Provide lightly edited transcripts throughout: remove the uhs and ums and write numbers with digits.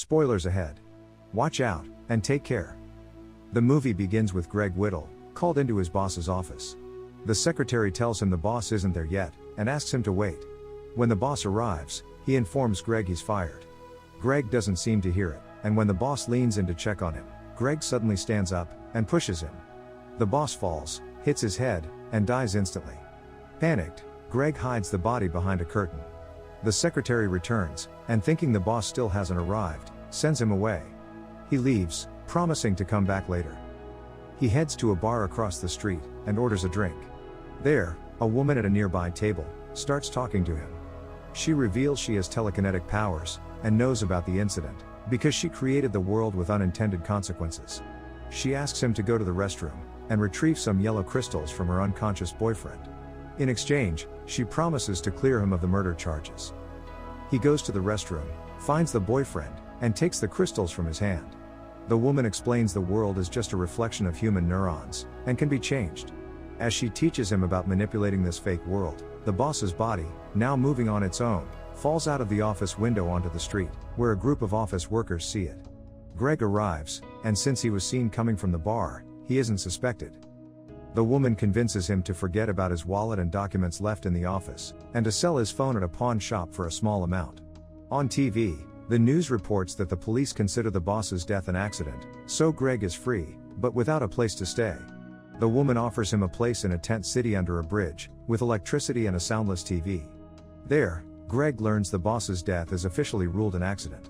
Spoilers ahead. Watch out, and take care. The movie begins with Greg Whittle, called into his boss's office. The secretary tells him the boss isn't there yet, and asks him to wait. When the boss arrives, he informs Greg he's fired. Greg doesn't seem to hear it, and when the boss leans in to check on him, Greg suddenly stands up, and pushes him. The boss falls, hits his head, and dies instantly. Panicked, Greg hides the body behind a curtain. The secretary returns, and thinking the boss still hasn't arrived, sends him away. He leaves, promising to come back later. He heads to a bar across the street, and orders a drink. There, a woman at a nearby table, starts talking to him. She reveals she has telekinetic powers, and knows about the incident, because she created the world with unintended consequences. She asks him to go to the restroom, and retrieve some yellow crystals from her unconscious boyfriend. In exchange, she promises to clear him of the murder charges. He goes to the restroom, finds the boyfriend, and takes the crystals from his hand. The woman explains the world is just a reflection of human neurons, and can be changed. As she teaches him about manipulating this fake world, the boss's body, now moving on its own, falls out of the office window onto the street, where a group of office workers see it. Greg arrives, and since he was seen coming from the bar, he isn't suspected. The woman convinces him to forget about his wallet and documents left in the office, and to sell his phone at a pawn shop for a small amount. On TV, the news reports that the police consider the boss's death an accident, so Greg is free, but without a place to stay. The woman offers him a place in a tent city under a bridge, with electricity and a soundless TV. There, Greg learns the boss's death is officially ruled an accident.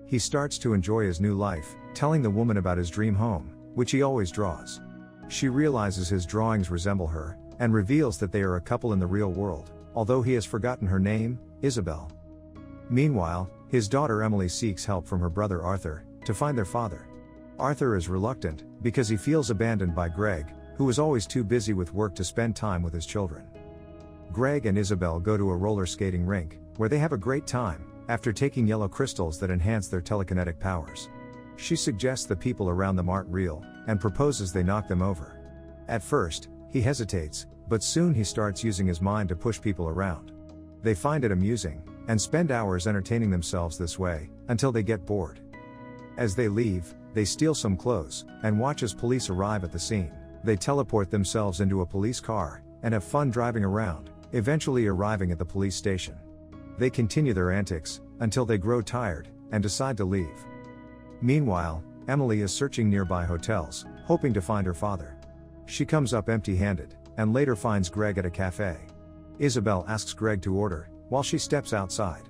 He starts to enjoy his new life, telling the woman about his dream home, which he always draws. She realizes his drawings resemble her, and reveals that they are a couple in the real world, although he has forgotten her name, Isabel. Meanwhile, his daughter Emily seeks help from her brother Arthur, to find their father. Arthur is reluctant, because he feels abandoned by Greg, who is always too busy with work to spend time with his children. Greg and Isabel go to a roller skating rink, where they have a great time, after taking yellow crystals that enhance their telekinetic powers. She suggests the people around them aren't real, and proposes they knock them over. At first, he hesitates, but soon he starts using his mind to push people around. They find it amusing, and spend hours entertaining themselves this way, until they get bored. As they leave, they steal some clothes, and watch as police arrive at the scene. They teleport themselves into a police car, and have fun driving around, eventually arriving at the police station. They continue their antics, until they grow tired, and decide to leave. Meanwhile, Emily is searching nearby hotels, hoping to find her father. She comes up empty-handed, and later finds Greg at a cafe. Isabel asks Greg to order, while she steps outside.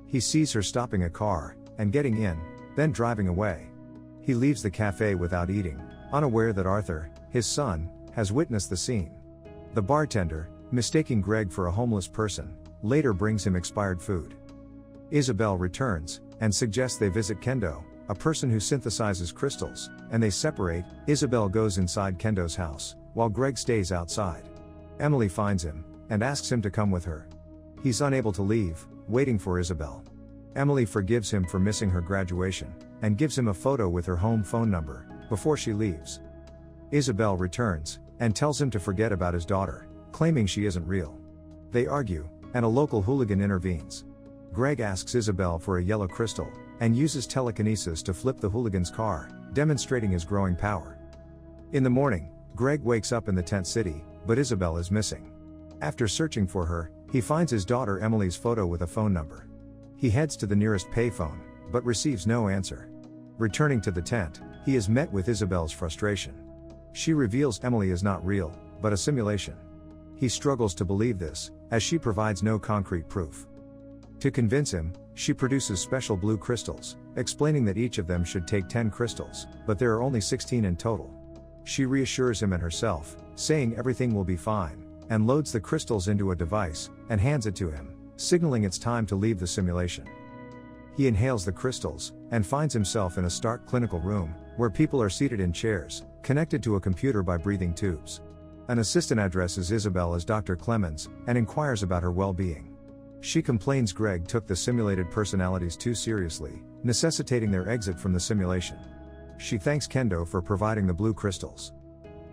He sees her stopping a car, and getting in, then driving away. He leaves the cafe without eating, unaware that Arthur, his son, has witnessed the scene. The bartender, mistaking Greg for a homeless person, later brings him expired food. Isabel returns, and suggests they visit Kendo, a person who synthesizes crystals, and they separate. Isabel goes inside Kendo's house, while Greg stays outside. Emily finds him, and asks him to come with her. He's unable to leave, waiting for Isabel. Emily forgives him for missing her graduation, and gives him a photo with her home phone number, before she leaves. Isabel returns, and tells him to forget about his daughter, claiming she isn't real. They argue, and a local hooligan intervenes. Greg asks Isabel for a yellow crystal, and uses telekinesis to flip the hooligan's car, demonstrating his growing power. In the morning, Greg wakes up in the tent city, but Isabel is missing. After searching for her, he finds his daughter Emily's photo with a phone number. He heads to the nearest payphone, but receives no answer. Returning to the tent, he is met with Isabel's frustration. She reveals Emily is not real, but a simulation. He struggles to believe this, as she provides no concrete proof. To convince him, she produces special blue crystals, explaining that each of them should take 10 crystals, but there are only 16 in total. She reassures him and herself, saying everything will be fine, and loads the crystals into a device, and hands it to him, signaling it's time to leave the simulation. He inhales the crystals, and finds himself in a stark clinical room, where people are seated in chairs, connected to a computer by breathing tubes. An assistant addresses Isabel as Dr. Clemens, and inquires about her well-being. She complains Greg took the simulated personalities too seriously, necessitating their exit from the simulation. She thanks Kendo for providing the blue crystals.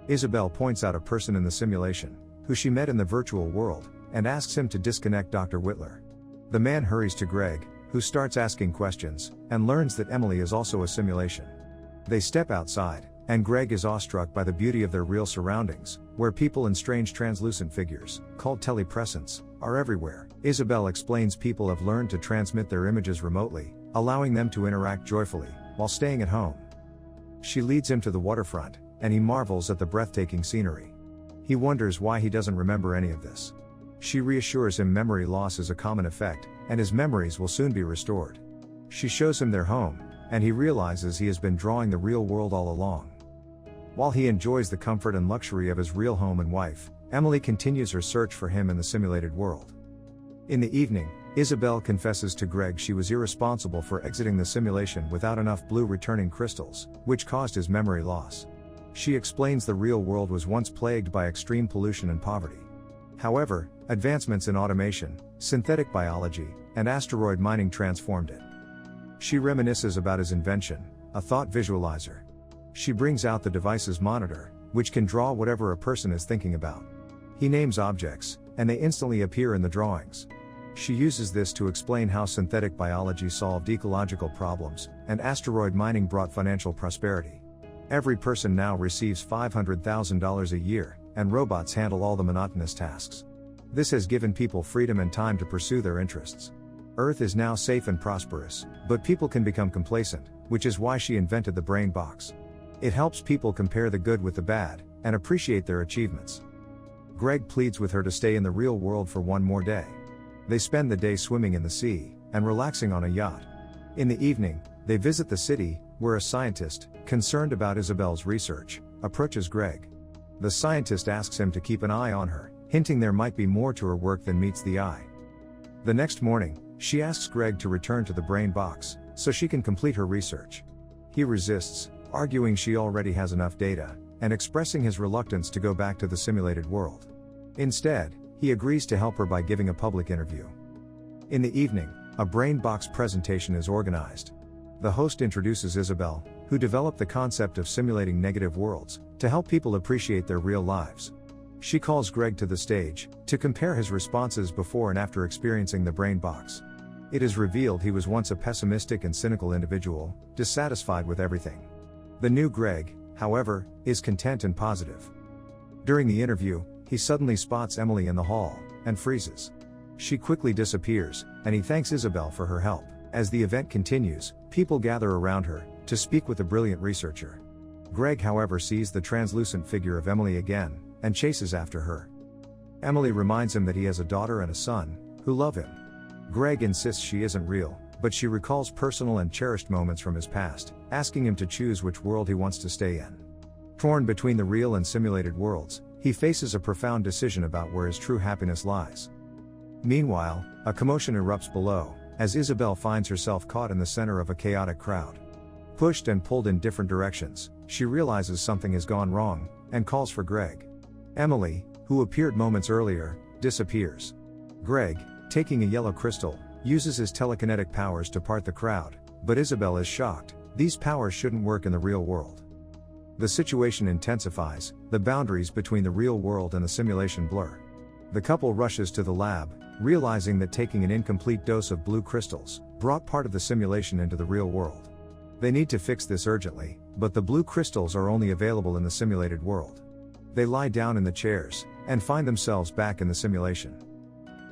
Isabel points out a person in the simulation, who she met in the virtual world, and asks him to disconnect Dr. Whitler. The man hurries to Greg, who starts asking questions, and learns that Emily is also a simulation. They step outside, and Greg is awestruck by the beauty of their real surroundings, where people in strange translucent figures, called telepresence, are everywhere. Isabel explains people have learned to transmit their images remotely, allowing them to interact joyfully, while staying at home. She leads him to the waterfront, and he marvels at the breathtaking scenery. He wonders why he doesn't remember any of this. She reassures him memory loss is a common effect, and his memories will soon be restored. She shows him their home, and he realizes he has been drawing the real world all along. While he enjoys the comfort and luxury of his real home and wife, Emily continues her search for him in the simulated world. In the evening, Isabel confesses to Greg she was irresponsible for exiting the simulation without enough blue returning crystals, which caused his memory loss. She explains the real world was once plagued by extreme pollution and poverty. However, advancements in automation, synthetic biology, and asteroid mining transformed it. She reminisces about his invention, a thought visualizer. She brings out the device's monitor, which can draw whatever a person is thinking about. He names objects, and they instantly appear in the drawings. She uses this to explain how synthetic biology solved ecological problems, and asteroid mining brought financial prosperity. Every person now receives $500,000 a year, and robots handle all the monotonous tasks. This has given people freedom and time to pursue their interests. Earth is now safe and prosperous, but people can become complacent, which is why she invented the brain box. It helps people compare the good with the bad, and appreciate their achievements. Greg pleads with her to stay in the real world for one more day. They spend the day swimming in the sea, and relaxing on a yacht. In the evening, they visit the city, where a scientist, concerned about Isabel's research, approaches Greg. The scientist asks him to keep an eye on her, hinting there might be more to her work than meets the eye. The next morning, she asks Greg to return to the brain box, so she can complete her research. He resists, arguing she already has enough data, and expressing his reluctance to go back to the simulated world. Instead, he agrees to help her by giving a public interview. In the evening, a brain box presentation is organized. The host introduces Isabel, who developed the concept of simulating negative worlds, to help people appreciate their real lives. She calls Greg to the stage, to compare his responses before and after experiencing the brain box. It is revealed he was once a pessimistic and cynical individual, dissatisfied with everything. The new Greg, however, is content and positive. During the interview, he suddenly spots Emily in the hall, and freezes. She quickly disappears, and he thanks Isabel for her help. As the event continues, people gather around her, to speak with the brilliant researcher. Greg, however, sees the translucent figure of Emily again, and chases after her. Emily reminds him that he has a daughter and a son, who love him. Greg insists she isn't real, but she recalls personal and cherished moments from his past, asking him to choose which world he wants to stay in. Torn between the real and simulated worlds, he faces a profound decision about where his true happiness lies. Meanwhile, a commotion erupts below, as Isabel finds herself caught in the center of a chaotic crowd. Pushed and pulled in different directions, she realizes something has gone wrong, and calls for Greg. Emily, who appeared moments earlier, disappears. Greg, taking a yellow crystal, uses his telekinetic powers to part the crowd, but Isabel is shocked. These powers shouldn't work in the real world. The situation intensifies, the boundaries between the real world and the simulation blur. The couple rushes to the lab, realizing that taking an incomplete dose of blue crystals brought part of the simulation into the real world. They need to fix this urgently, but the blue crystals are only available in the simulated world. They lie down in the chairs, and find themselves back in the simulation.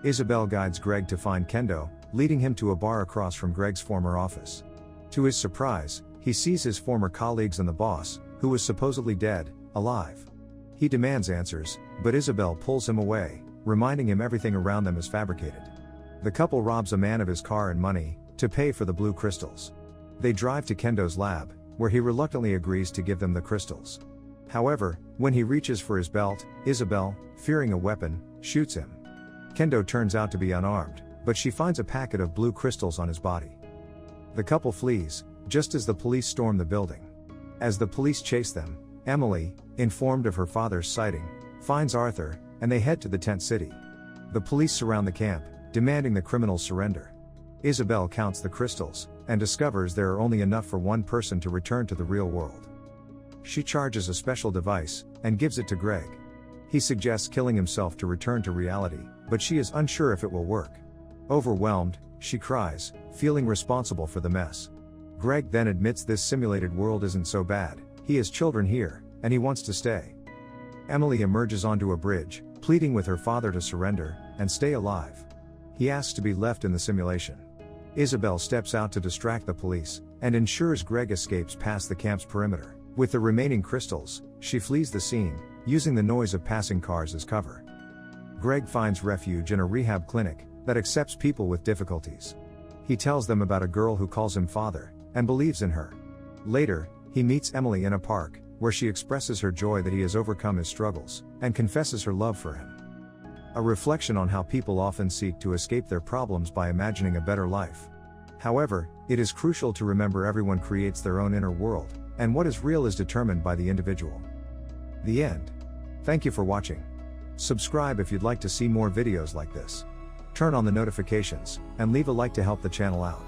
Isabel guides Greg to find Kendo, leading him to a bar across from Greg's former office. To his surprise, he sees his former colleagues and the boss, who was supposedly dead, alive. He demands answers, but Isabel pulls him away, reminding him everything around them is fabricated. The couple robs a man of his car and money, to pay for the blue crystals. They drive to Kendo's lab, where he reluctantly agrees to give them the crystals. However, when he reaches for his belt, Isabel, fearing a weapon, shoots him. Kendo turns out to be unarmed, but she finds a packet of blue crystals on his body. The couple flees, just as the police storm the building. As the police chase them, Emily, informed of her father's sighting, finds Arthur, and they head to the tent city. The police surround the camp, demanding the criminals surrender. Isabel counts the crystals, and discovers there are only enough for one person to return to the real world. She charges a special device, and gives it to Greg. He suggests killing himself to return to reality, but she is unsure if it will work. Overwhelmed, she cries, feeling responsible for the mess. Greg then admits this simulated world isn't so bad, he has children here, and he wants to stay. Emily emerges onto a bridge, pleading with her father to surrender and stay alive. He asks to be left in the simulation. Isabel steps out to distract the police and ensures Greg escapes past the camp's perimeter. With the remaining crystals, she flees the scene, using the noise of passing cars as cover. Greg finds refuge in a rehab clinic that accepts people with difficulties. He tells them about a girl who calls him father and believes in her. Later, he meets Emily in a park, where she expresses her joy that he has overcome his struggles and confesses her love for him. A reflection on how people often seek to escape their problems by imagining a better life. However, it is crucial to remember everyone creates their own inner world, and what is real is determined by the individual. The end. Thank you for watching. Subscribe if you'd like to see more videos like this. Turn on the notifications, and leave a like to help the channel out.